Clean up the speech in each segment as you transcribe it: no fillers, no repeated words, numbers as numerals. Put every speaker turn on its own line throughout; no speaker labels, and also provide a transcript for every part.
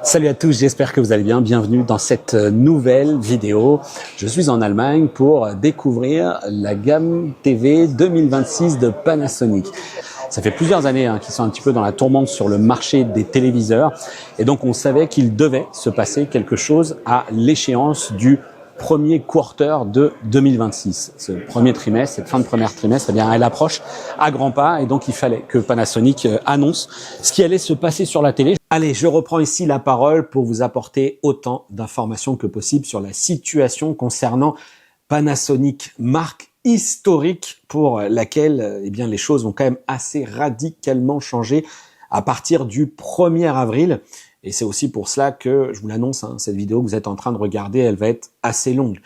Salut à tous, j'espère que vous allez bien. Bienvenue dans cette nouvelle vidéo. Je suis en Allemagne pour découvrir la gamme TV 2026 de Panasonic. Ça fait plusieurs années qu'ils sont un petit peu dans la tourmente sur le marché des téléviseurs et donc on savait qu'il devait se passer quelque chose à l'échéance du premier quarter de 2026. Ce premier trimestre, cette fin de premier trimestre, eh bien, elle approche à grands pas et donc il fallait que Panasonic annonce ce qui allait se passer sur la télé. Allez, je reprends ici la parole pour vous apporter autant d'informations que possible sur la situation concernant Panasonic, marque historique pour laquelle eh bien, les choses vont quand même assez radicalement changer à partir du 1er avril. Et c'est aussi pour cela que, je vous l'annonce, cette vidéo que vous êtes en train de regarder, elle va être assez longue.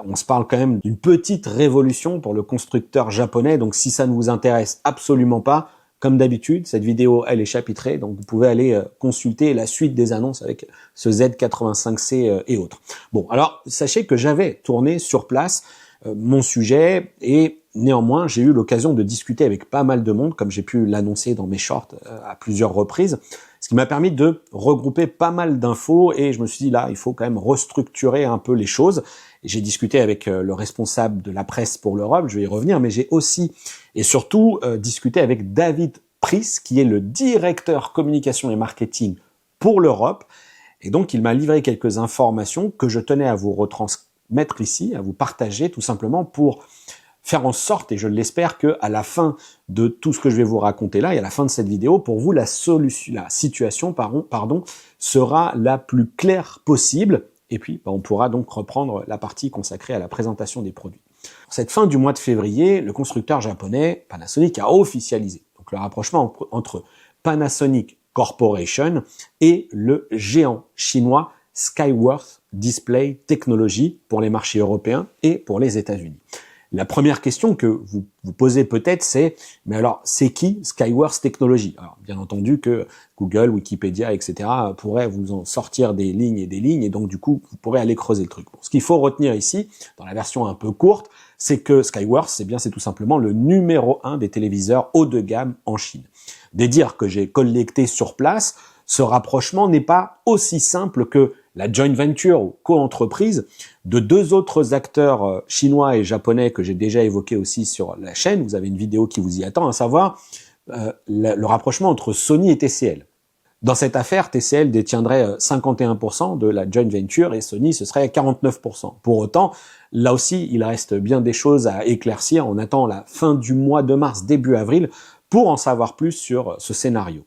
On se parle quand même d'une petite révolution pour le constructeur japonais, donc si ça ne vous intéresse absolument pas, comme d'habitude, cette vidéo, elle est chapitrée, donc vous pouvez aller consulter la suite des annonces avec ce Z85C et autres. Bon, alors, sachez que j'avais tourné sur place mon sujet et néanmoins, j'ai eu l'occasion de discuter avec pas mal de monde, comme j'ai pu l'annoncer dans mes shorts à plusieurs reprises, ce qui m'a permis de regrouper pas mal d'infos et je me suis dit là, il faut quand même restructurer un peu les choses. J'ai discuté avec le responsable de la presse pour l'Europe, je vais y revenir, mais j'ai aussi et surtout discuté avec David Price, qui est le directeur communication et marketing pour l'Europe. Et donc, il m'a livré quelques informations que je tenais à vous retransmettre ici, à vous partager tout simplement pour faire en sorte, et je l'espère, que à la fin de tout ce que je vais vous raconter là, et à la fin de cette vidéo, pour vous, la situation sera la plus claire possible. Et puis, on pourra donc reprendre la partie consacrée à la présentation des produits. Pour cette fin du mois de février, le constructeur japonais Panasonic a officialisé donc le rapprochement entre Panasonic Corporation et le géant chinois Skyworth Display Technology pour les marchés européens et pour les États-Unis. La première question que vous vous posez peut-être, c'est « mais alors, c'est qui Skyworth Technology ?» Alors, bien entendu que Google, Wikipédia, etc. pourraient vous en sortir des lignes, et donc du coup, vous pourrez aller creuser le truc. Bon, ce qu'il faut retenir ici, dans la version un peu courte, c'est que Skyworth, c'est tout simplement le numéro 1 des téléviseurs haut de gamme en Chine. Des dires que j'ai collectés sur place, ce rapprochement n'est pas aussi simple que la joint venture ou co-entreprise de deux autres acteurs chinois et japonais que j'ai déjà évoqué aussi sur la chaîne. Vous avez une vidéo qui vous y attend, à savoir le rapprochement entre Sony et TCL. Dans cette affaire, TCL détiendrait 51% de la joint venture et Sony, ce serait 49%. Pour autant, là aussi, il reste bien des choses à éclaircir. On attend la fin du mois de mars, début avril, pour en savoir plus sur ce scénario.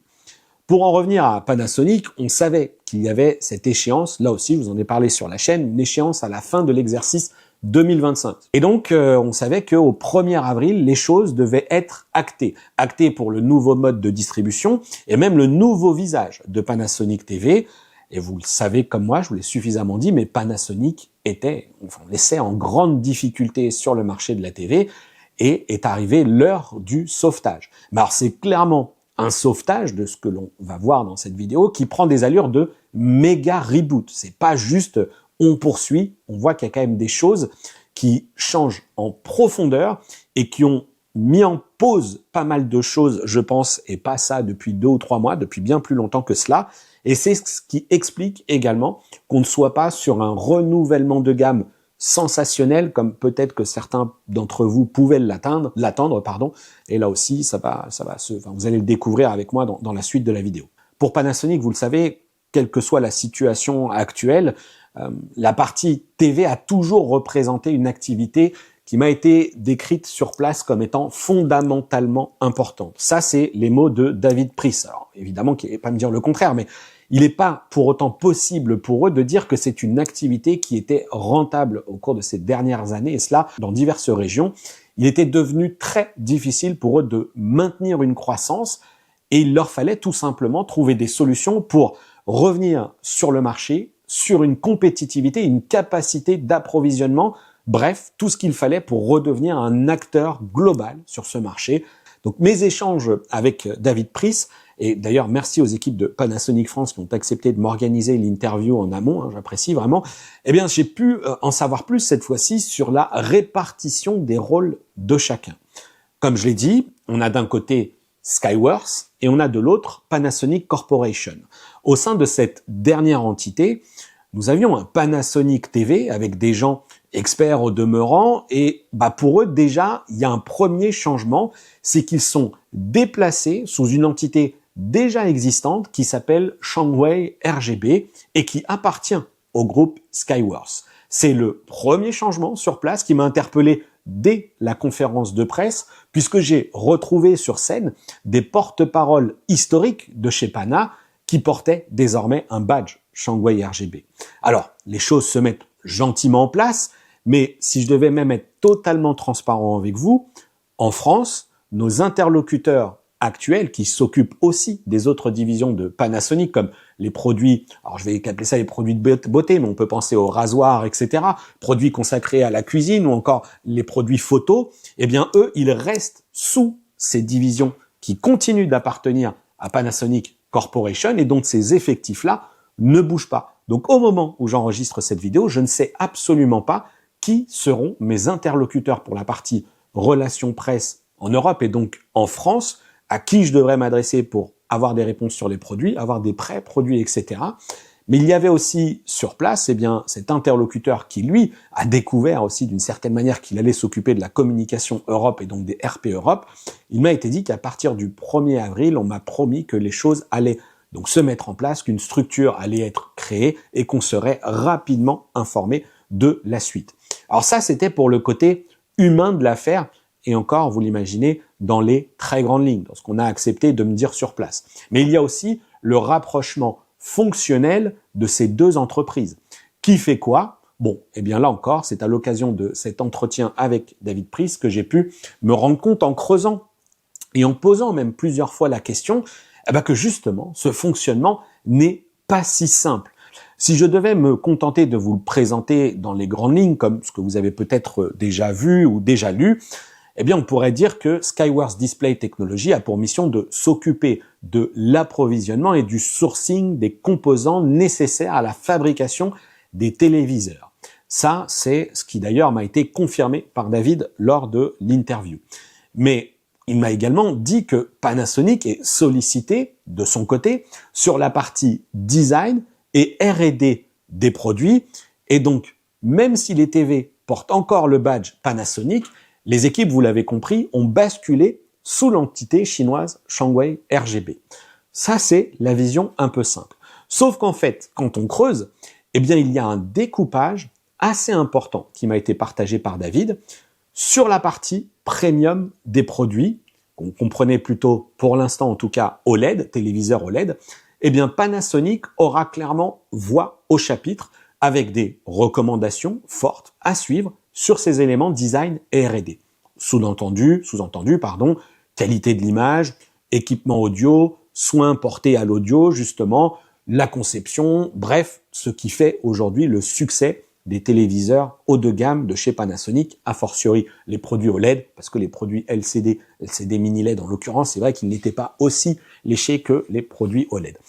Pour en revenir à Panasonic, on savait qu'il y avait cette échéance, là aussi, je vous en ai parlé sur la chaîne, une échéance à la fin de l'exercice 2025. Et donc, on savait qu'au 1er avril, les choses devaient être actées. Actées pour le nouveau mode de distribution et même le nouveau visage de Panasonic TV. Et vous le savez comme moi, je vous l'ai suffisamment dit, mais Panasonic on laissait en grande difficulté sur le marché de la TV et est arrivée l'heure du sauvetage. Mais alors, c'est clairement un sauvetage de ce que l'on va voir dans cette vidéo qui prend des allures de méga reboot. C'est pas juste on poursuit, on voit qu'il y a quand même des choses qui changent en profondeur et qui ont mis en pause pas mal de choses, je pense, et pas ça depuis 2 ou 3 mois, depuis bien plus longtemps que cela. Et c'est ce qui explique également qu'on ne soit pas sur un renouvellement de gamme sensationnel, comme peut-être que certains d'entre vous pouvaient l'attendre, Et là aussi, vous allez le découvrir avec moi dans la suite de la vidéo. Pour Panasonic, vous le savez, quelle que soit la situation actuelle, la partie TV a toujours représenté une activité qui m'a été décrite sur place comme étant fondamentalement importante. Ça, c'est les mots de David Price. Alors, évidemment, qu'il ne va pas me dire le contraire, mais il n'est pas pour autant possible pour eux de dire que c'est une activité qui était rentable au cours de ces dernières années, et cela dans diverses régions. Il était devenu très difficile pour eux de maintenir une croissance, et il leur fallait tout simplement trouver des solutions pour revenir sur le marché, sur une compétitivité, une capacité d'approvisionnement, bref, tout ce qu'il fallait pour redevenir un acteur global sur ce marché. Donc mes échanges avec David Price, et d'ailleurs merci aux équipes de Panasonic France qui ont accepté de m'organiser l'interview en amont, j'apprécie vraiment, eh bien j'ai pu en savoir plus cette fois-ci sur la répartition des rôles de chacun. Comme je l'ai dit, on a d'un côté Skyworth et on a de l'autre Panasonic Corporation. Au sein de cette dernière entité, nous avions un Panasonic TV avec des gens experts au demeurant et pour eux déjà, il y a un premier changement, c'est qu'ils sont déplacés sous une entité déjà existante qui s'appelle Shuanghui RGB et qui appartient au groupe Skyworth. C'est le premier changement sur place qui m'a interpellé dès la conférence de presse, puisque j'ai retrouvé sur scène des porte-paroles historiques de chez Pana qui portaient désormais un badge Shuanghui RGB. Alors, les choses se mettent gentiment en place, mais si je devais même être totalement transparent avec vous, en France, nos interlocuteurs actuels qui s'occupent aussi des autres divisions de Panasonic, comme les produits, alors je vais appeler ça les produits de beauté, mais on peut penser aux rasoirs, etc., produits consacrés à la cuisine ou encore les produits photos, eh bien eux, ils restent sous ces divisions qui continuent d'appartenir à Panasonic Corporation et donc ces effectifs-là ne bougent pas. Donc au moment où j'enregistre cette vidéo, je ne sais absolument pas qui seront mes interlocuteurs pour la partie relations presse en Europe et donc en France, à qui je devrais m'adresser pour avoir des réponses sur les produits, avoir des pré-produits, etc. Mais il y avait aussi sur place, cet interlocuteur qui, lui, a découvert aussi d'une certaine manière qu'il allait s'occuper de la communication Europe et donc des RP Europe. Il m'a été dit qu'à partir du 1er avril, on m'a promis que les choses allaient donc se mettre en place, qu'une structure allait être créée et qu'on serait rapidement informé de la suite. Alors ça, c'était pour le côté humain de l'affaire. Et encore, vous l'imaginez, dans les très grandes lignes, dans ce qu'on a accepté de me dire sur place. Mais il y a aussi le rapprochement fonctionnel de ces deux entreprises. Qui fait quoi? Bon, là encore, c'est à l'occasion de cet entretien avec David Price que j'ai pu me rendre compte en creusant et en posant même plusieurs fois la question, que justement, ce fonctionnement n'est pas si simple. Si je devais me contenter de vous le présenter dans les grandes lignes, comme ce que vous avez peut-être déjà vu ou déjà lu, on pourrait dire que Skyworth Display Technology a pour mission de s'occuper de l'approvisionnement et du sourcing des composants nécessaires à la fabrication des téléviseurs. Ça, c'est ce qui d'ailleurs m'a été confirmé par David lors de l'interview. Mais il m'a également dit que Panasonic est sollicité de son côté sur la partie design et R&D des produits. Et donc, même si les TV portent encore le badge Panasonic, les équipes, vous l'avez compris, ont basculé sous l'entité chinoise Shuanghui RGB. Ça, c'est la vision un peu simple. Sauf qu'en fait, quand on creuse, il y a un découpage assez important qui m'a été partagé par David sur la partie premium des produits, qu'on comprenait plutôt, pour l'instant en tout cas, OLED, téléviseur OLED. Panasonic aura clairement voix au chapitre avec des recommandations fortes à suivre sur ces éléments design et R&D. Sous-entendu, qualité de l'image, équipement audio, soins portés à l'audio, justement, la conception, bref, ce qui fait aujourd'hui le succès des téléviseurs haut de gamme de chez Panasonic, a fortiori les produits OLED, parce que les produits LCD mini LED en l'occurrence, c'est vrai qu'ils n'étaient pas aussi léchés que les produits OLED.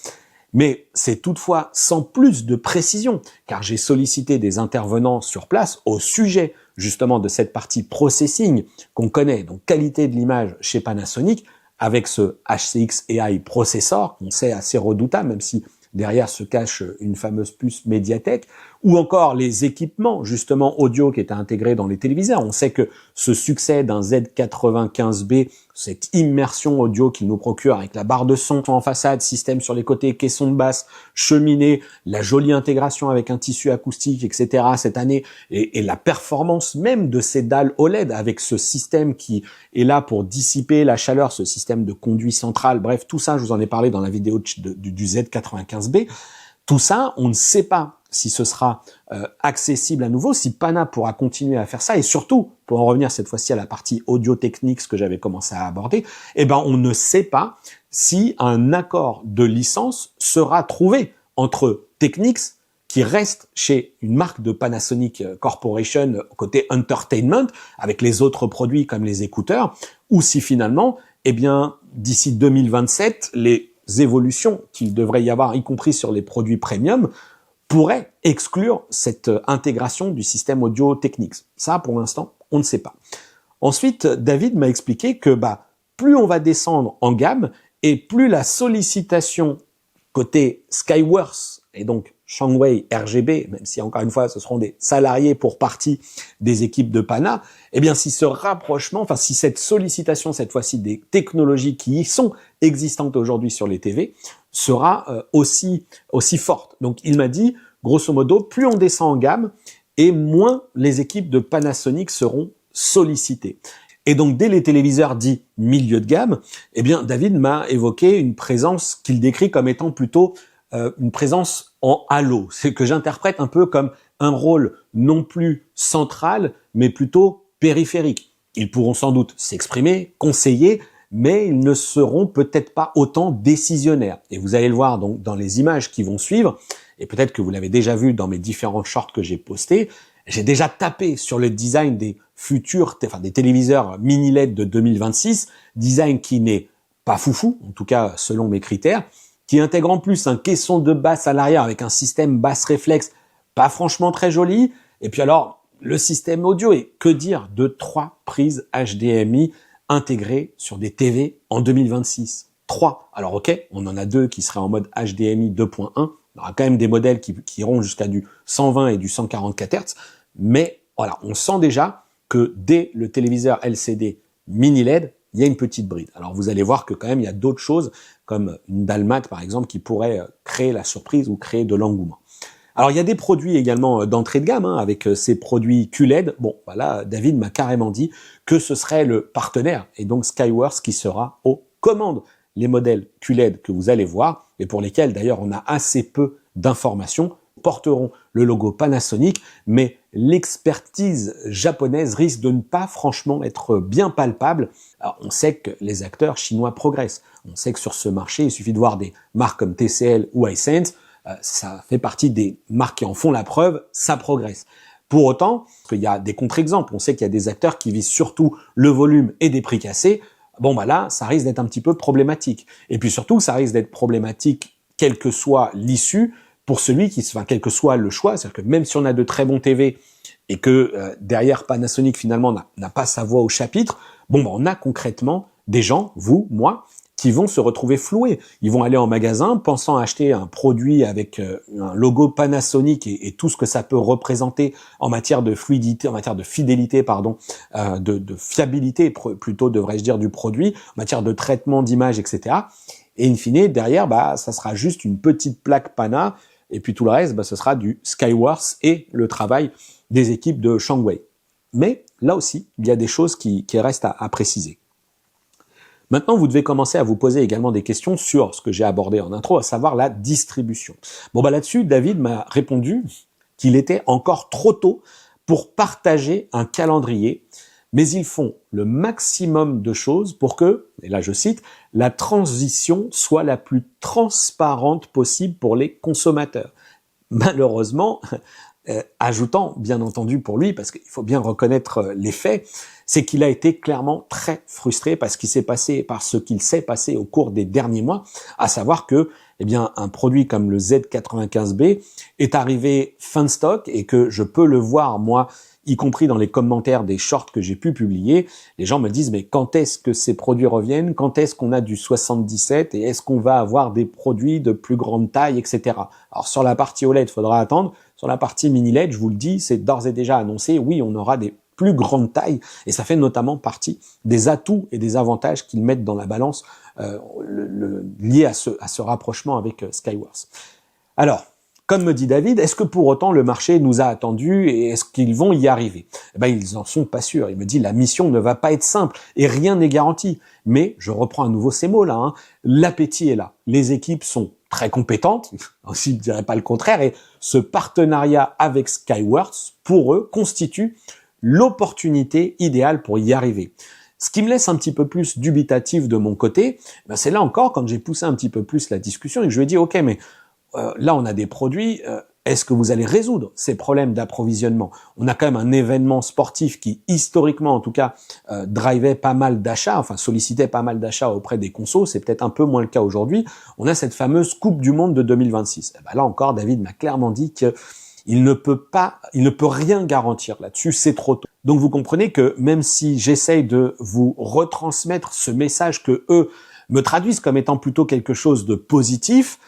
Mais c'est toutefois sans plus de précision, car j'ai sollicité des intervenants sur place au sujet justement de cette partie processing qu'on connaît, donc qualité de l'image chez Panasonic, avec ce HCX AI processor, qu'on sait assez redoutable, même si derrière se cache une fameuse puce Mediatek, ou encore les équipements justement audio qui étaient intégrés dans les téléviseurs. On sait que ce succès d'un Z95B, cette immersion audio qu'il nous procure avec la barre de son en façade, système sur les côtés, caisson de basse, cheminée, la jolie intégration avec un tissu acoustique, etc. cette année, et la performance même de ces dalles OLED avec ce système qui est là pour dissiper la chaleur, ce système de conduit central, bref, tout ça, je vous en ai parlé dans la vidéo du Z95B. Tout ça, on ne sait pas si ce sera accessible à nouveau, si Pana pourra continuer à faire ça, et surtout, pour en revenir cette fois-ci à la partie audio technique, ce que j'avais commencé à aborder, on ne sait pas si un accord de licence sera trouvé entre Technics, qui reste chez une marque de Panasonic Corporation côté entertainment, avec les autres produits comme les écouteurs, ou si finalement, d'ici 2027, les évolutions qu'il devrait y avoir, y compris sur les produits premium, pourraient exclure cette intégration du système audio Technics. Ça, pour l'instant, on ne sait pas. Ensuite, David m'a expliqué que plus on va descendre en gamme et plus la sollicitation côté Skyworth et donc Shuangwei RGB, même si encore une fois ce seront des salariés pour partie des équipes de Pana, eh bien si ce rapprochement, enfin si cette sollicitation cette fois-ci des technologies qui y sont existantes aujourd'hui sur les TV sera aussi forte. Donc il m'a dit, grosso modo, plus on descend en gamme et moins les équipes de Panasonic seront sollicitées. Et donc, dès les téléviseurs dits milieu de gamme, eh bien, David m'a évoqué une présence qu'il décrit comme étant plutôt une présence en halo. C'est que j'interprète un peu comme un rôle non plus central, mais plutôt périphérique. Ils pourront sans doute s'exprimer, conseiller, mais ils ne seront peut-être pas autant décisionnaires. Et vous allez le voir donc dans les images qui vont suivre, et peut-être que vous l'avez déjà vu dans mes différents shorts que j'ai postés, j'ai déjà tapé sur le design des futurs, enfin des téléviseurs mini LED de 2026, design qui n'est pas foufou, en tout cas selon mes critères, qui intègre en plus un caisson de basse à l'arrière avec un système basse réflexe pas franchement très joli, et puis alors le système audio, et que dire de 3 prises HDMI intégrées sur des TV en 2026. 3. Alors ok, on en a 2 qui seraient en mode HDMI 2.1, il y aura quand même des modèles qui iront jusqu'à du 120 et du 144 Hz, mais voilà, on sent déjà que dès le téléviseur LCD mini LED, il y a une petite bride. Alors vous allez voir que quand même il y a d'autres choses, comme une dalle mat par exemple, qui pourrait créer la surprise ou créer de l'engouement. Alors il y a des produits également d'entrée de gamme, avec ces produits QLED. Bon, voilà, David m'a carrément dit que ce serait le partenaire, et donc Skyworth qui sera aux commandes. Les modèles QLED que vous allez voir, et pour lesquels d'ailleurs on a assez peu d'informations, porteront le logo Panasonic, mais l'expertise japonaise risque de ne pas franchement être bien palpable. Alors, on sait que les acteurs chinois progressent. On sait que sur ce marché, il suffit de voir des marques comme TCL ou Hisense, ça fait partie des marques qui en font la preuve, ça progresse. Pour autant, il y a des contre-exemples. On sait qu'il y a des acteurs qui visent surtout le volume et des prix cassés. Bon, bah là, ça risque d'être un petit peu problématique. Et puis surtout, ça risque d'être problématique, quelle que soit l'issue, pour celui qui, enfin, quel que soit le choix. C'est-à-dire que même si on a de très bons TV et que derrière Panasonic finalement n'a pas sa voix au chapitre, bon, bah, on a concrètement des gens, vous, moi, qui vont se retrouver floués. Ils vont aller en magasin pensant acheter un produit avec un logo Panasonic et tout ce que ça peut représenter en matière de fluidité, en matière de fidélité, pardon, de fiabilité plutôt devrais-je dire du produit, en matière de traitement d'image, etc. Et in fine, derrière, bah, ça sera juste une petite plaque Pana, et puis tout le reste, bah, ce sera du Skyworth et le travail des équipes de Shuangwei. Mais là aussi, il y a des choses qui restent à préciser. Maintenant, vous devez commencer à vous poser également des questions sur ce que j'ai abordé en intro, à savoir la distribution. Bon, bah là-dessus, David m'a répondu qu'il était encore trop tôt pour partager un calendrier, mais ils font le maximum de choses pour que, et là je cite, la transition soit la plus transparente possible pour les consommateurs. Malheureusement, ajoutant bien entendu pour lui, parce qu'il faut bien reconnaître les faits, c'est qu'il a été clairement très frustré par ce qui s'est passé, par ce qu'il s'est passé au cours des derniers mois, à savoir que, eh bien, un produit comme le Z95B est arrivé fin de stock et que je peux le voir, moi, y compris dans les commentaires des shorts que j'ai pu publier, les gens me disent mais quand est-ce que ces produits reviennent, quand est-ce qu'on a du 77 et est-ce qu'on va avoir des produits de plus grande taille, etc. Alors sur la partie OLED, il faudra attendre. Sur la partie mini LED, je vous le dis, c'est d'ores et déjà annoncé, oui, on aura des plus grandes tailles et ça fait notamment partie des atouts et des avantages qu'ils mettent dans la balance liés à ce rapprochement avec Skyworth. Alors, comme me dit David, est-ce que pour autant le marché nous a attendus et est-ce qu'ils vont y arriver? Eh ben, ils en sont pas sûrs. Il me dit la mission ne va pas être simple et rien n'est garanti. Mais je reprends à nouveau ces mots-là. L'appétit est là. Les équipes sont très compétentes, aussi je ne dirais pas le contraire, et ce partenariat avec Skyworth, pour eux, constitue l'opportunité idéale pour y arriver. Ce qui me laisse un petit peu plus dubitatif de mon côté, ben c'est là encore quand j'ai poussé un petit peu plus la discussion et que je lui ai dit ok, mais là on a des produits, est-ce que vous allez résoudre ces problèmes d'approvisionnement? On a quand même un événement sportif qui historiquement en tout cas drivait pas mal d'achats, enfin sollicitait pas mal d'achats auprès des consos, c'est peut-être un peu moins le cas aujourd'hui. On a cette fameuse Coupe du Monde de 2026. Et ben là encore David m'a clairement dit que il ne peut rien garantir là-dessus, c'est trop tôt. Donc vous comprenez que même si j'essaye de vous retransmettre ce message que eux me traduisent comme étant plutôt quelque chose de positif,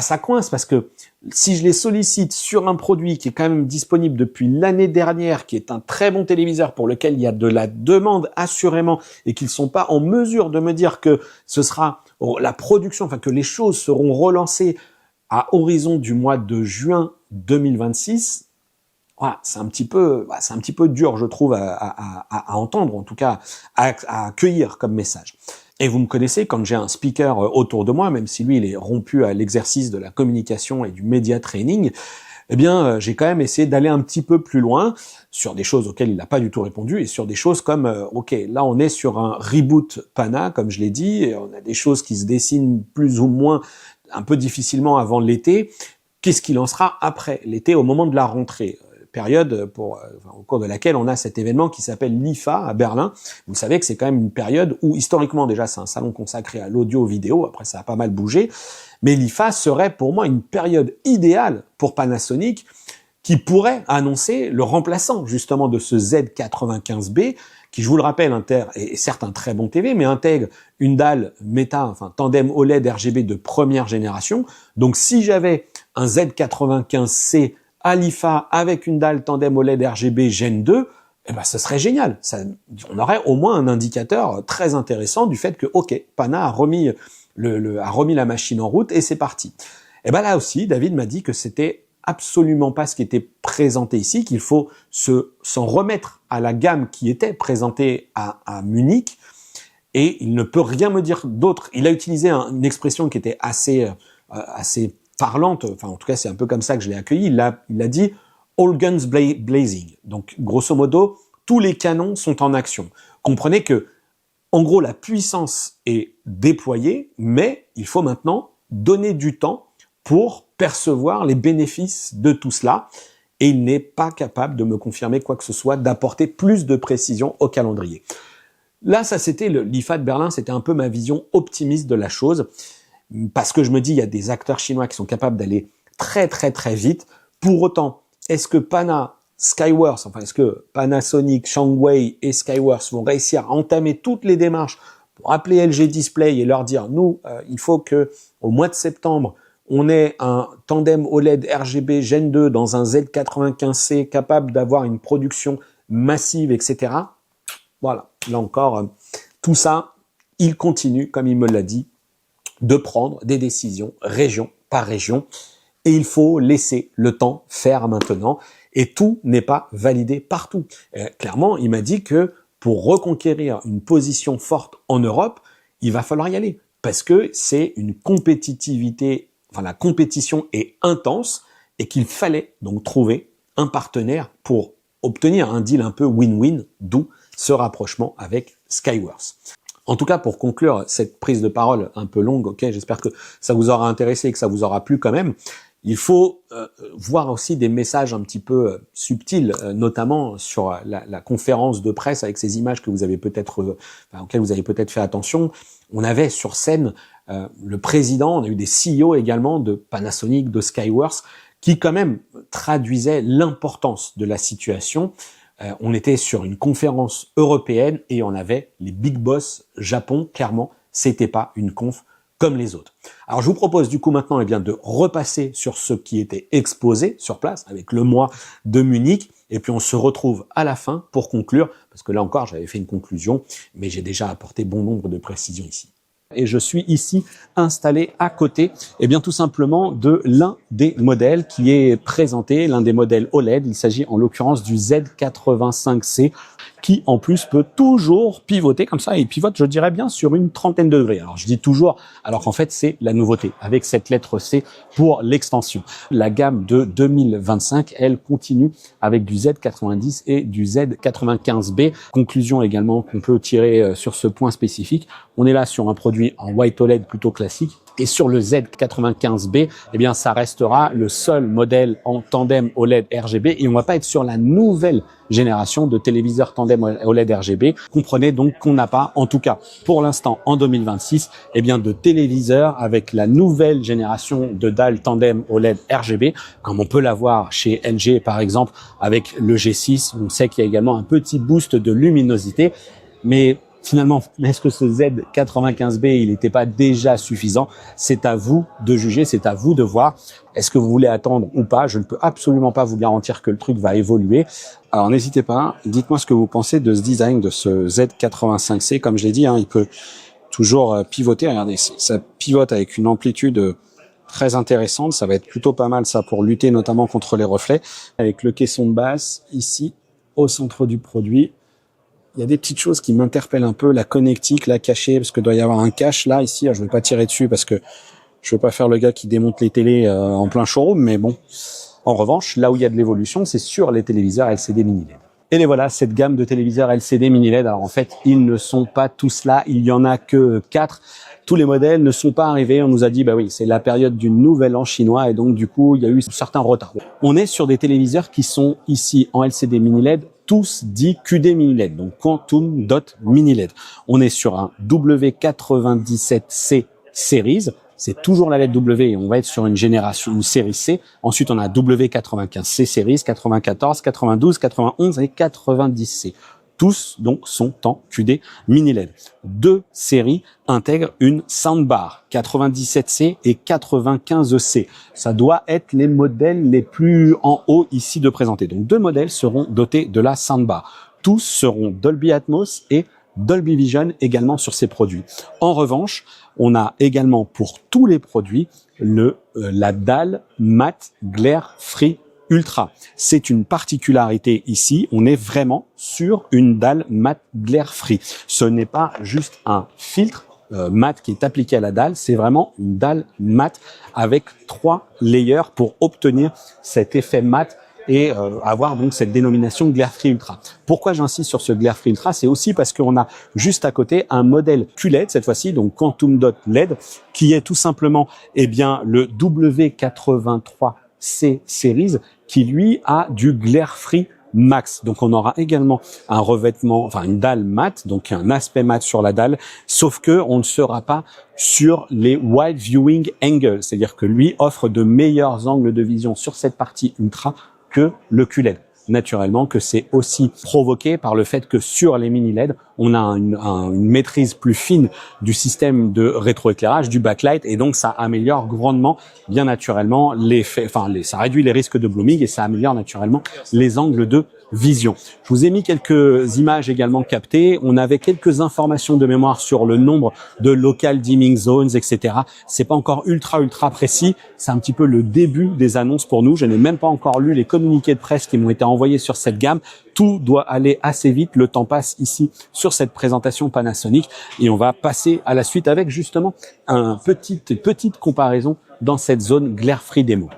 ça coince parce que si je les sollicite sur un produit qui est quand même disponible depuis l'année dernière, qui est un très bon téléviseur pour lequel il y a de la demande assurément et qu'ils sont pas en mesure de me dire que ce sera la production, enfin que les choses seront relancées à horizon du mois de juin 2026, voilà, c'est un petit peu dur, je trouve, à entendre, en tout cas à accueillir comme message. Et vous me connaissez, quand j'ai un speaker autour de moi, même si lui il est rompu à l'exercice de la communication et du media training, eh bien j'ai quand même essayé d'aller un petit peu plus loin sur des choses auxquelles il n'a pas du tout répondu et sur des choses comme ok, là on est sur un reboot Pana, comme je l'ai dit, et on a des choses qui se dessinent plus ou moins un peu difficilement avant l'été. Qu'est-ce qu'il en sera après l'été, au moment de la rentrée? Période au cours de laquelle on a cet événement qui s'appelle l'IFA à Berlin. Vous savez que c'est quand même une période où historiquement déjà c'est un salon consacré à l'audio-vidéo, après ça a pas mal bougé, mais l'IFA serait pour moi une période idéale pour Panasonic qui pourrait annoncer le remplaçant justement de ce Z95B qui, je vous le rappelle, est certes un très bon TV, mais intègre une dalle tandem OLED RGB de première génération. Donc si j'avais un Z95C à l'IFA avec une dalle tandem OLED RGB Gen 2, eh ben ce serait génial. On aurait au moins un indicateur très intéressant du fait que ok, Pana a remis la machine en route et c'est parti. Et ben là aussi, David m'a dit que c'était absolument pas ce qui était présenté ici, qu'il faut s'en remettre à la gamme qui était présentée à Munich, et il ne peut rien me dire d'autre. Il a utilisé une expression qui était assez parlante, enfin en tout cas c'est un peu comme ça que je l'ai accueilli, il a dit « all guns blazing ». Donc grosso modo, tous les canons sont en action. Comprenez que, en gros, la puissance est déployée, mais il faut maintenant donner du temps pour percevoir les bénéfices de tout cela, et il n'est pas capable de me confirmer quoi que ce soit, d'apporter plus de précision au calendrier. Là, ça c'était l'IFA de Berlin, c'était un peu ma vision optimiste de la chose, parce que je me dis, il y a des acteurs chinois qui sont capables d'aller très très très vite. Pour autant, est-ce que est-ce que Panasonic, Shanghai et Skyworks vont réussir à entamer toutes les démarches pour appeler LG Display et leur dire, nous, il faut que au mois de septembre, on ait un tandem OLED RGB Gen 2 dans un Z95C capable d'avoir une production massive, etc. Voilà, là encore, tout ça, il continue, comme il me l'a dit, de prendre des décisions région par région, et il faut laisser le temps faire maintenant, et tout n'est pas validé partout. Clairement, il m'a dit que pour reconquérir une position forte en Europe, il va falloir y aller, parce que c'est une compétitivité, enfin la compétition est intense, et qu'il fallait donc trouver un partenaire pour obtenir un deal un peu win-win, d'où ce rapprochement avec Skyworks. En tout cas, pour conclure cette prise de parole un peu longue, ok, j'espère que ça vous aura intéressé et que ça vous aura plu quand même. Il faut voir aussi des messages un petit peu subtils, notamment sur la conférence de presse avec ces images que vous avez auxquelles vous avez peut-être fait attention. On avait sur scène le président, on a eu des CEO également de Panasonic, de Skyworks, qui quand même traduisaient l'importance de la situation. On était sur une conférence européenne et on avait les big boss Japon. Clairement, c'était pas une conf comme les autres. Alors je vous propose du coup maintenant de repasser sur ce qui était exposé sur place avec le mois de Munich, et puis on se retrouve à la fin pour conclure, parce que là encore j'avais fait une conclusion, mais j'ai déjà apporté bon nombre de précisions ici. Et je suis ici installé à côté, tout simplement de l'un des modèles qui est présenté, l'un des modèles OLED. Il s'agit en l'occurrence du Z85C, qui en plus peut toujours pivoter comme ça. Il pivote, je dirais bien, sur une trentaine de degrés. Alors je dis toujours, alors qu'en fait c'est la nouveauté, avec cette lettre C pour l'extension. La gamme de 2025, elle continue avec du Z90 et du Z95B. Conclusion également qu'on peut tirer sur ce point spécifique. On est là sur un produit en White OLED plutôt classique, Et sur le Z95B, eh bien, ça restera le seul modèle en tandem OLED RGB et on va pas être sur la nouvelle génération de téléviseurs tandem OLED RGB. Comprenez donc qu'on n'a pas, en tout cas pour l'instant en 2026, eh bien, de téléviseurs avec la nouvelle génération de dalles tandem OLED RGB, comme on peut l'avoir chez LG par exemple avec le G6. On sait qu'il y a également un petit boost de luminosité, mais finalement, est-ce que ce Z95B, il n'était pas déjà suffisant? C'est à vous de juger, c'est à vous de voir. Est-ce que vous voulez attendre ou pas? Je ne peux absolument pas vous garantir que le truc va évoluer. Alors n'hésitez pas, dites-moi ce que vous pensez de ce design, de ce Z85C. Comme je l'ai dit, il peut toujours pivoter. Regardez, ça pivote avec une amplitude très intéressante. Ça va être plutôt pas mal ça pour lutter notamment contre les reflets. Avec le caisson de basse ici, au centre du produit. Il y a des petites choses qui m'interpellent un peu, la connectique, la cachée, parce que doit y avoir un cache là, ici. Alors, je vais pas tirer dessus parce que je veux pas faire le gars qui démonte les télés en plein showroom, mais bon. En revanche, là où il y a de l'évolution, c'est sur les téléviseurs LCD mini LED. Et les voilà, cette gamme de téléviseurs LCD mini LED. Alors en fait, ils ne sont pas tous là, il y en a que 4. Tous les modèles ne sont pas arrivés. On nous a dit, bah oui, c'est la période du nouvel an chinois et donc du coup, il y a eu certains retards. On est sur des téléviseurs qui sont ici en LCD mini LED, tous dits QD mini LED, donc Quantum Dot Mini LED. On est sur un W97C Series. C'est toujours la lettre W et on va être sur une génération, une série C. Ensuite, on a W95C Series, 94, 92, 91 et 90C. Tous, donc, sont en QD mini LED. Deux séries intègrent une soundbar, 97C et 95C. Ça doit être les modèles les plus en haut ici de présentés. Donc, deux modèles seront dotés de la soundbar. Tous seront Dolby Atmos et Dolby Vision également sur ces produits. En revanche, on a également pour tous les produits la dalle Matte Glare Free Ultra. C'est une particularité ici, on est vraiment sur une dalle Matte Glare Free. Ce n'est pas juste un filtre mat qui est appliqué à la dalle, c'est vraiment une dalle mat avec 3 layers pour obtenir cet effet mat et avoir donc cette dénomination Glare Free Ultra. Pourquoi j'insiste sur ce Glare Free Ultra? C'est aussi parce qu'on a juste à côté un modèle QLED cette fois-ci, donc Quantum Dot LED, qui est tout simplement bien le W83C Series, qui lui a du Glare Free Max. Donc on aura également un revêtement, enfin une dalle mat, donc un aspect mat sur la dalle, sauf que on ne sera pas sur les wide viewing angles, c'est-à-dire que lui offre de meilleurs angles de vision sur cette partie ultra que le QLED. Naturellement que c'est aussi provoqué par le fait que sur les mini LED, on a une maîtrise plus fine du système de rétroéclairage, du backlight, et donc ça améliore grandement, bien naturellement, l'effet, ça réduit les risques de blooming et ça améliore naturellement les angles de vision. Je vous ai mis quelques images également captées. On avait quelques informations de mémoire sur le nombre de local dimming zones, etc. C'est pas encore ultra précis. C'est un petit peu le début des annonces pour nous. Je n'ai même pas encore lu les communiqués de presse qui m'ont été envoyés sur cette gamme. Tout doit aller assez vite. Le temps passe ici sur cette présentation Panasonic et on va passer à la suite avec justement une petite comparaison dans cette zone Glare Free Demo.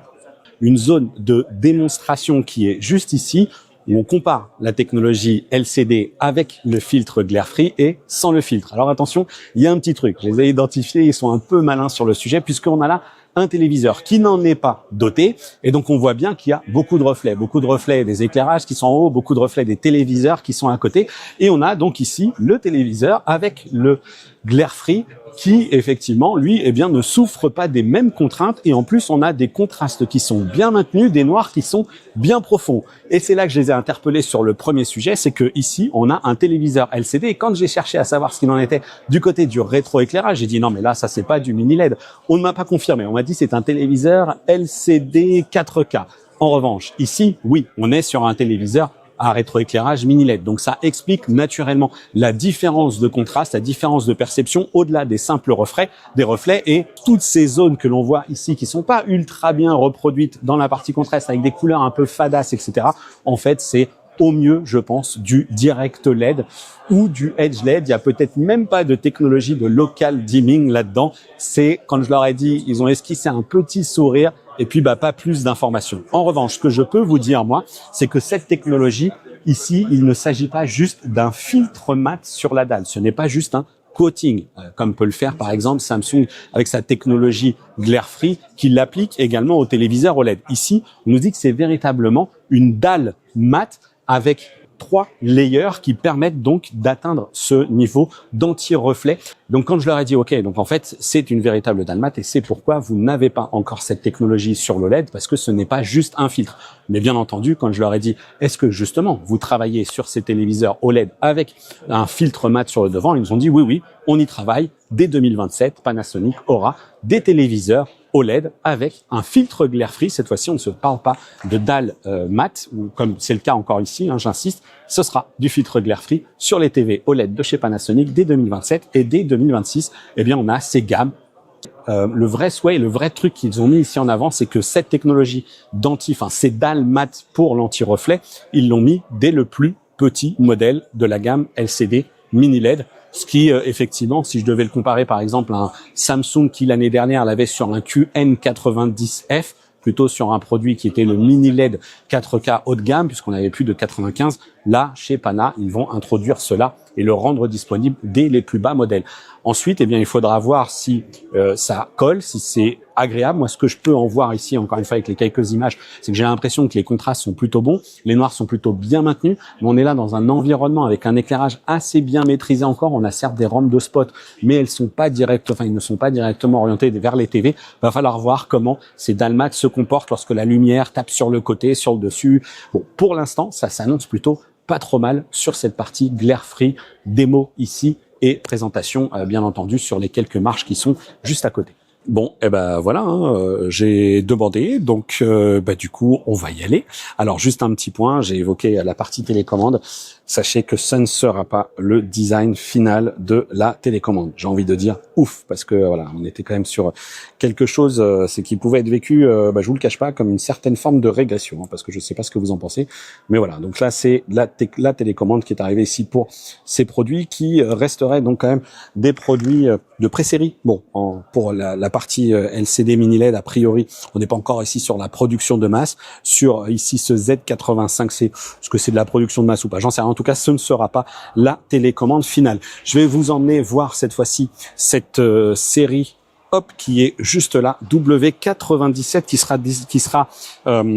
Une zone de démonstration qui est juste ici, où on compare la technologie LCD avec le filtre Glare Free et sans le filtre. Alors attention, il y a un petit truc, je les ai identifiés, ils sont un peu malins sur le sujet, puisqu'on a là un téléviseur qui n'en est pas doté, et donc on voit bien qu'il y a beaucoup de reflets des éclairages qui sont en haut, beaucoup de reflets des téléviseurs qui sont à côté, et on a donc ici le téléviseur avec le Glare Free qui effectivement lui ne souffre pas des mêmes contraintes, et en plus on a des contrastes qui sont bien maintenus, des noirs qui sont bien profonds. Et c'est là que je les ai interpellés sur le premier sujet, c'est que ici on a un téléviseur LCD, et quand j'ai cherché à savoir ce qu'il en était du côté du rétroéclairage, j'ai dit non mais là ça c'est pas du mini LED. On ne m'a pas confirmé, on m'a dit c'est un téléviseur LCD 4K. En revanche ici oui, on est sur un téléviseur à rétroéclairage mini LED. Donc ça explique naturellement la différence de contraste, la différence de perception au-delà des simples reflets, et toutes ces zones que l'on voit ici qui sont pas ultra bien reproduites dans la partie contraste avec des couleurs un peu fadasses, etc. En fait, c'est au mieux, je pense, du direct LED ou du edge LED. Il y a peut-être même pas de technologie de local dimming là-dedans. C'est, quand je leur ai dit, ils ont esquissé un petit sourire et puis pas plus d'informations. En revanche, ce que je peux vous dire, moi, c'est que cette technologie, ici, il ne s'agit pas juste d'un filtre mat sur la dalle. Ce n'est pas juste un coating, comme peut le faire par exemple Samsung avec sa technologie Glare Free, qui l'applique également aux téléviseurs OLED. Ici, on nous dit que c'est véritablement une dalle mat avec 3 layers qui permettent donc d'atteindre ce niveau d'anti-reflet. Donc quand je leur ai dit OK, donc en fait c'est une véritable dalle mat et c'est pourquoi vous n'avez pas encore cette technologie sur l'OLED, parce que ce n'est pas juste un filtre. Mais bien entendu, quand je leur ai dit est-ce que justement vous travaillez sur ces téléviseurs OLED avec un filtre mat sur le devant, ils nous ont dit oui, on y travaille. Dès 2027, Panasonic aura des téléviseurs OLED avec un filtre Glare Free. Cette fois-ci, on ne se parle pas de dalle mat, ou comme c'est le cas encore ici, j'insiste, ce sera du filtre Glare Free sur les TV OLED de chez Panasonic dès 2027 et dès 2026. Eh bien, on a ces gammes. Le vrai souhait, le vrai truc qu'ils ont mis ici en avant, c'est que cette technologie ces dalles mat pour l'anti-reflet, ils l'ont mis dès le plus petit modèle de la gamme LCD mini LED. Ce qui, effectivement, si je devais le comparer par exemple à un Samsung qui l'année dernière l'avait sur un QN90F, plutôt sur un produit qui était le mini LED 4K haut de gamme, puisqu'on avait plus de 95, là, chez Pana, ils vont introduire cela et le rendre disponible dès les plus bas modèles. Ensuite, eh bien, il faudra voir si ça colle, si c'est agréable. Moi, ce que je peux en voir ici, encore une fois, avec les quelques images, c'est que j'ai l'impression que les contrastes sont plutôt bons, les noirs sont plutôt bien maintenus, mais on est là dans un environnement avec un éclairage assez bien maîtrisé encore. On a certes des rampes de spot, mais ils ne sont pas directement orientés vers les TV. Va falloir voir comment ces dalles mat se comportent lorsque la lumière tape sur le côté, sur le dessus. Bon, pour l'instant, ça s'annonce plutôt pas trop mal sur cette partie Glare Free démo ici et présentation bien entendu sur les quelques marches qui sont juste à côté. Bon, et ben voilà, j'ai demandé, donc du coup on va y aller. Alors juste un petit point, j'ai évoqué la partie télécommande. Sachez que ça ne sera pas le design final de la télécommande. J'ai envie de dire ouf, parce que voilà, on était quand même sur quelque chose, c'est qui pouvait être vécu, je vous le cache pas, comme une certaine forme de régression, parce que je sais pas ce que vous en pensez, mais voilà. Donc là, c'est la télécommande qui est arrivée ici pour ces produits qui resteraient donc quand même des produits de pré-série. Bon, pour la partie LCD mini LED, a priori, on n'est pas encore ici sur la production de masse. Sur ici ce Z85C, est-ce que c'est de la production de masse ou pas? J'en sais rien. En tout cas, ce ne sera pas la télécommande finale. Je vais vous emmener voir cette fois-ci cette série qui est juste là, W97, qui sera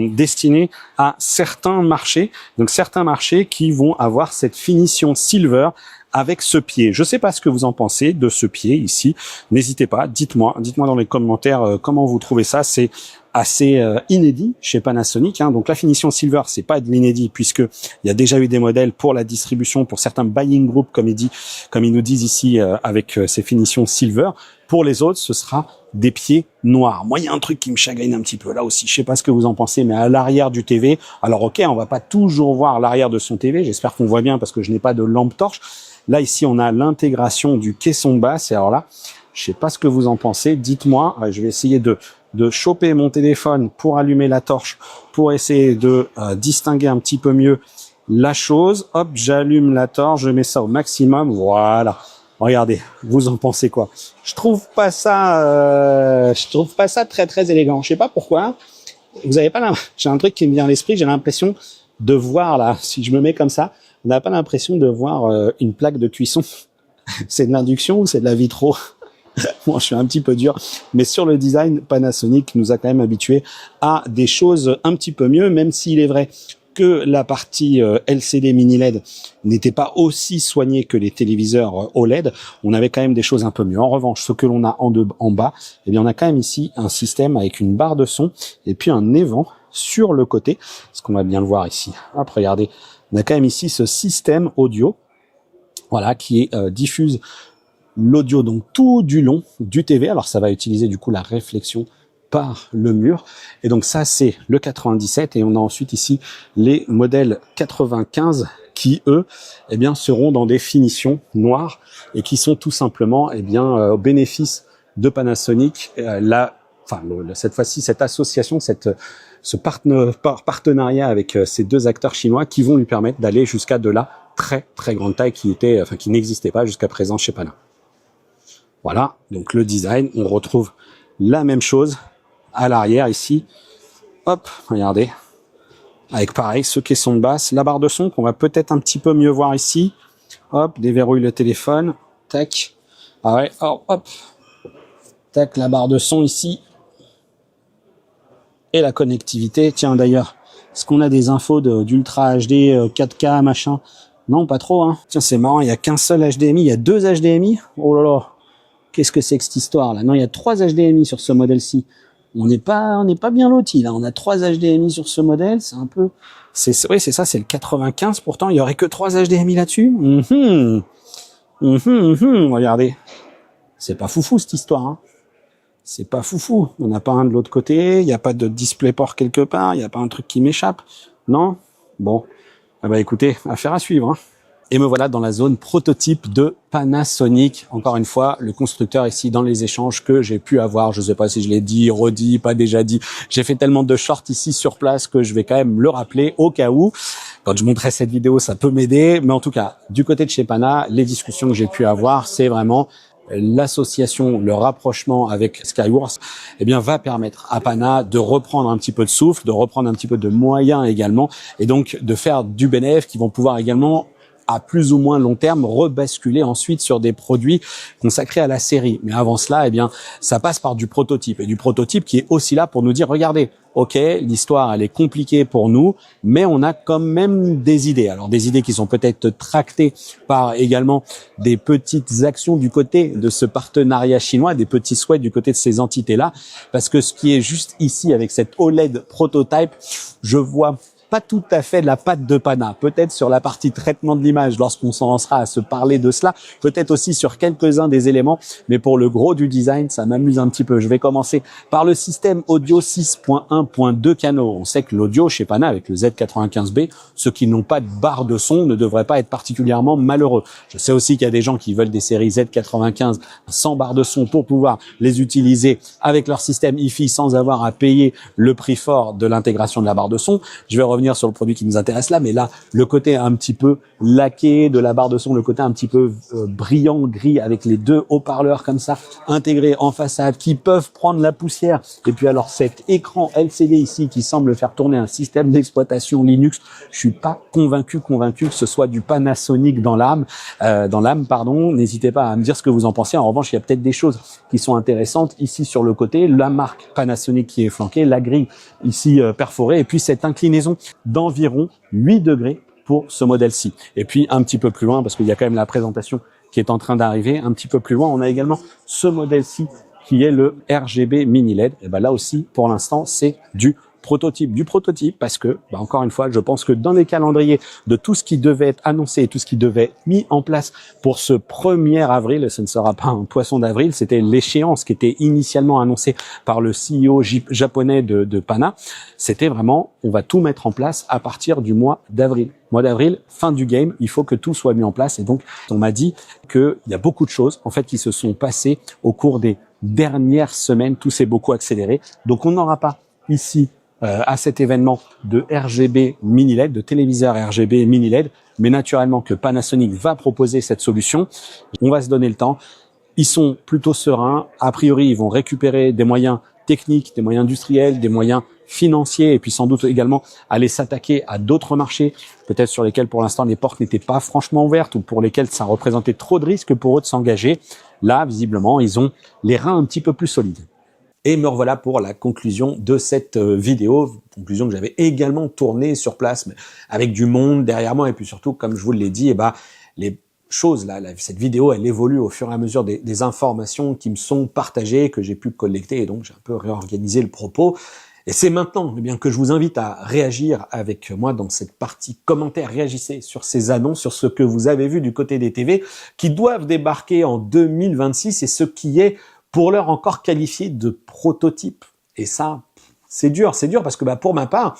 destiné à certains marchés. Donc certains marchés qui vont avoir cette finition silver avec ce pied. Je ne sais pas ce que vous en pensez de ce pied ici. N'hésitez pas, dites-moi dans les commentaires comment vous trouvez ça. C'est assez inédit chez Panasonic. Donc la finition silver, c'est pas de l'inédit, puisque il y a déjà eu des modèles pour la distribution, pour certains buying groups, comme ils nous disent ici, avec ces finitions silver. Pour les autres, ce sera des pieds noirs. Moi, il y a un truc qui me chagrine un petit peu là aussi. Je sais pas ce que vous en pensez, mais à l'arrière du TV, alors ok, on va pas toujours voir l'arrière de son TV. J'espère qu'on voit bien parce que je n'ai pas de lampe torche. Là, ici, on a l'intégration du caisson de basse. Et alors là, je sais pas ce que vous en pensez. Dites-moi. Je vais essayer de choper mon téléphone pour allumer la torche, pour essayer de distinguer un petit peu mieux la chose. Hop, j'allume la torche, je mets ça au maximum. Voilà. Regardez, vous en pensez quoi? Je trouve pas ça très très élégant. Je sais pas pourquoi. Vous avez pas j'ai un truc qui me vient à l'esprit. J'ai l'impression de voir là, si je me mets comme ça, on n'a pas l'impression de voir une plaque de cuisson. C'est de l'induction ou c'est de la vitro? Moi, je suis un petit peu dur, mais sur le design, Panasonic nous a quand même habitués à des choses un petit peu mieux, même s'il est vrai que la partie LCD mini LED n'était pas aussi soignée que les téléviseurs OLED, on avait quand même des choses un peu mieux. En revanche, ce que l'on a en bas, eh bien, on a quand même ici un système avec une barre de son et puis un évent sur le côté, ce qu'on va bien le voir ici. Hop, regardez, on a quand même ici ce système audio, voilà, qui diffuse l'audio donc tout du long du TV. Alors ça va utiliser du coup la réflexion par le mur, et donc ça c'est le 97, et on a ensuite ici les modèles 95 qui eux eh bien seront dans des finitions noires et qui sont tout simplement au bénéfice de Panasonic. Cette fois-ci cette association, ce partenariat avec ces deux acteurs chinois qui vont lui permettre d'aller jusqu'à de la très très grande taille qui n'existait pas jusqu'à présent chez Pana. Voilà, donc le design, on retrouve la même chose à l'arrière ici. Hop, regardez. Avec pareil, ce caisson de basse, la barre de son qu'on va peut-être un petit peu mieux voir ici. Hop, déverrouille le téléphone. Tac. Ah ouais, hop, hop. Tac, la barre de son ici. Et la connectivité. Tiens, d'ailleurs, est-ce qu'on a des infos d'Ultra HD, 4K, machin? Non, pas trop, hein. Tiens, c'est marrant, il y a qu'un seul HDMI. Il y a 2 HDMI. Oh là là. Qu'est-ce que c'est que cette histoire, là? Non, il y a 3 HDMI sur ce modèle-ci. On n'est pas bien loti, là. On a 3 HDMI sur ce modèle. C'est un peu... Oui, c'est ça, c'est le 95. Pourtant, il y aurait que 3 HDMI là-dessus. Regardez. C'est pas foufou, cette histoire, hein. C'est pas foufou. On n'a pas un de l'autre côté. Il n'y a pas de DisplayPort quelque part. Il n'y a pas un truc qui m'échappe. Non? Bon. Ah bah écoutez, affaire à suivre, hein. Et me voilà dans la zone prototype de Panasonic. Encore une fois, le constructeur ici dans les échanges que j'ai pu avoir. Je sais pas si je l'ai dit, redit, pas déjà dit. J'ai fait tellement de shorts ici sur place que je vais quand même le rappeler au cas où. Quand je montrerai cette vidéo, ça peut m'aider. Mais en tout cas, du côté de chez Pana, les discussions que j'ai pu avoir, c'est vraiment l'association, le rapprochement avec Skyworth, eh bien, va permettre à Pana de reprendre un petit peu de souffle, de reprendre un petit peu de moyens également, et donc de faire du bénéfice qui vont pouvoir également à plus ou moins long terme, rebasculer ensuite sur des produits consacrés à la série. Mais avant cela, eh bien, ça passe par du prototype. Et du prototype qui est aussi là pour nous dire, regardez, ok, l'histoire, elle est compliquée pour nous, mais on a quand même des idées. Alors, des idées qui sont peut-être tractées par également des petites actions du côté de ce partenariat chinois, des petits souhaits du côté de ces entités-là. Parce que ce qui est juste ici avec cette OLED prototype, je vois pas tout à fait de la patte de Pana. Peut-être sur la partie traitement de l'image lorsqu'on s'en lancera à se parler de cela. Peut-être aussi sur quelques-uns des éléments. Mais pour le gros du design, ça m'amuse un petit peu. Je vais commencer par le système audio 6.1.2 canaux. On sait que l'audio chez Pana avec le Z95B, ceux qui n'ont pas de barre de son ne devraient pas être particulièrement malheureux. Je sais aussi qu'il y a des gens qui veulent des séries Z95 sans barre de son pour pouvoir les utiliser avec leur système hi-fi sans avoir à payer le prix fort de l'intégration de la barre de son. Je vais revenir sur le produit qui nous intéresse là, mais là, le côté un petit peu laqué de la barre de son, le côté un petit peu brillant, gris, avec les 2 haut-parleurs comme ça, intégrés en façade, qui peuvent prendre la poussière. Et puis alors, cet écran LCD ici, qui semble faire tourner un système d'exploitation Linux, je suis pas convaincu que ce soit du Panasonic dans l'âme, pardon. N'hésitez pas à me dire ce que vous en pensez. En revanche, il y a peut-être des choses qui sont intéressantes ici sur le côté, la marque Panasonic qui est flanquée, la grille ici perforée, et puis cette inclinaison d'environ 8 degrés pour ce modèle-ci. Et puis un petit peu plus loin, parce qu'il y a quand même la présentation qui est en train d'arriver, un petit peu plus loin, on a également ce modèle-ci qui est le RGB Mini LED. Et ben là aussi, pour l'instant, c'est du prototype parce que, encore une fois, je pense que dans les calendriers de tout ce qui devait être annoncé et tout ce qui devait être mis en place pour ce 1er avril, ce ne sera pas un poisson d'avril, c'était l'échéance qui était initialement annoncée par le CEO japonais de Pana. C'était vraiment, on va tout mettre en place à partir du mois d'avril. Mois d'avril, fin du game, il faut que tout soit mis en place. Et donc, on m'a dit qu'il y a beaucoup de choses, en fait, qui se sont passées au cours des dernières semaines. Tout s'est beaucoup accéléré. Donc, on n'aura pas ici à cet événement de RGB mini LED, de téléviseur RGB mini LED, mais naturellement que Panasonic va proposer cette solution. On va se donner le temps. Ils sont plutôt sereins. A priori, ils vont récupérer des moyens techniques, des moyens industriels, des moyens financiers, et puis sans doute également aller s'attaquer à d'autres marchés, peut-être sur lesquels pour l'instant les portes n'étaient pas franchement ouvertes ou pour lesquels ça représentait trop de risques pour eux de s'engager. Là, visiblement, ils ont les reins un petit peu plus solides. Et me revoilà pour la conclusion de cette vidéo, conclusion que j'avais également tournée sur place, mais avec du monde derrière moi, et puis surtout, comme je vous l'ai dit, les choses là, cette vidéo, elle évolue au fur et à mesure des informations qui me sont partagées, que j'ai pu collecter, et donc j'ai un peu réorganisé le propos. Et c'est maintenant bien que je vous invite à réagir avec moi dans cette partie commentaires. Réagissez sur ces annonces, sur ce que vous avez vu du côté des TV, qui doivent débarquer en 2026, et ce qui est pour l'heure encore qualifié de prototype. Et ça, c'est dur parce que pour ma part,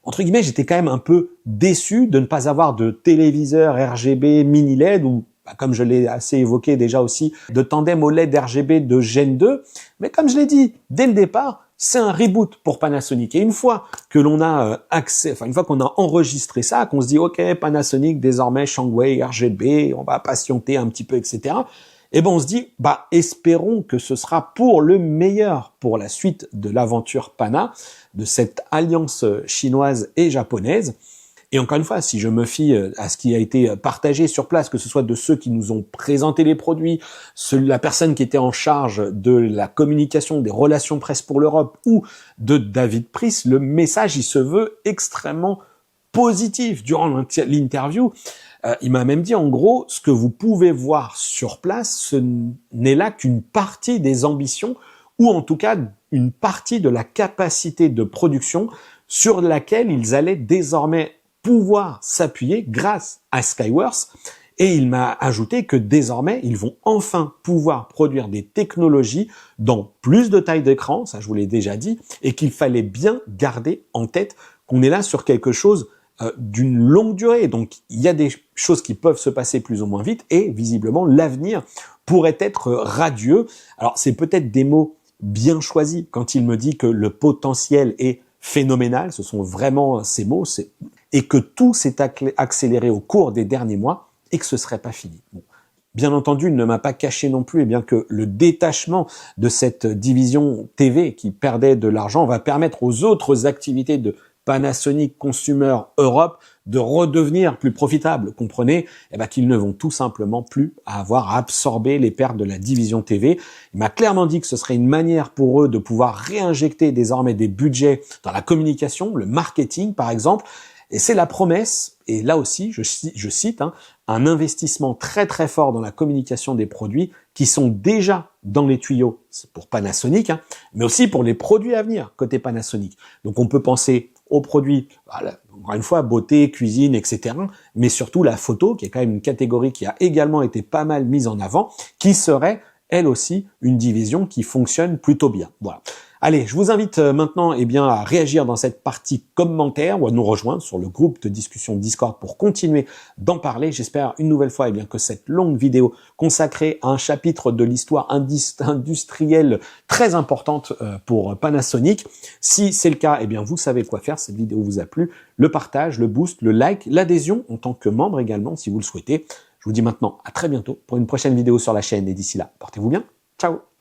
entre guillemets, j'étais quand même un peu déçu de ne pas avoir de téléviseur RGB mini LED ou, comme je l'ai assez évoqué déjà aussi, de tandem OLED RGB de Gen 2. Mais comme je l'ai dit dès le départ, c'est un reboot pour Panasonic. Et une fois que l'on a une fois qu'on a enregistré ça, qu'on se dit, OK, Panasonic, désormais Shanghai RGB, on va patienter un petit peu, etc. Et on se dit, espérons que ce sera pour le meilleur pour la suite de l'aventure Pana, de cette alliance chinoise et japonaise. Et encore une fois, si je me fie à ce qui a été partagé sur place, que ce soit de ceux qui nous ont présenté les produits, la personne qui était en charge de la communication, des relations presse pour l'Europe, ou de David Price, le message, il se veut extrêmement positif. Durant l'interview, il m'a même dit, en gros, ce que vous pouvez voir sur place, ce n'est là qu'une partie des ambitions, ou en tout cas une partie de la capacité de production sur laquelle ils allaient désormais pouvoir s'appuyer grâce à Skyworth. Et il m'a ajouté que désormais, ils vont enfin pouvoir produire des technologies dans plus de taille d'écran, ça je vous l'ai déjà dit, et qu'il fallait bien garder en tête qu'on est là sur quelque chose d'une longue durée. Donc, il y a des choses qui peuvent se passer plus ou moins vite et visiblement, l'avenir pourrait être radieux. Alors, c'est peut-être des mots bien choisis quand il me dit que le potentiel est phénoménal. Ce sont vraiment ces mots. Et que tout s'est accéléré au cours des derniers mois et que ce serait pas fini. Bon. Bien entendu, il ne m'a pas caché non plus que le détachement de cette division TV qui perdait de l'argent va permettre aux autres activités de Panasonic Consumer Europe de redevenir plus profitables. Comprenez qu'ils ne vont tout simplement plus avoir à absorber les pertes de la division TV. Il m'a clairement dit que ce serait une manière pour eux de pouvoir réinjecter désormais des budgets dans la communication, le marketing par exemple. Et c'est la promesse, et là aussi, je cite, un investissement très très fort dans la communication des produits qui sont déjà dans les tuyaux, c'est pour Panasonic, mais aussi pour les produits à venir côté Panasonic. Donc on peut penser aux produits, encore une fois, beauté, cuisine, etc., mais surtout la photo, qui est quand même une catégorie qui a également été pas mal mise en avant, qui serait, elle aussi, une division qui fonctionne plutôt bien. Voilà. Allez, je vous invite maintenant à réagir dans cette partie commentaire ou à nous rejoindre sur le groupe de discussion Discord pour continuer d'en parler. J'espère une nouvelle fois que cette longue vidéo consacrée à un chapitre de l'histoire industrielle très importante pour Panasonic. Si c'est le cas, vous savez quoi faire. Cette vidéo vous a plu. Le partage, le boost, le like, l'adhésion en tant que membre également si vous le souhaitez. Je vous dis maintenant à très bientôt pour une prochaine vidéo sur la chaîne et d'ici là, portez-vous bien. Ciao!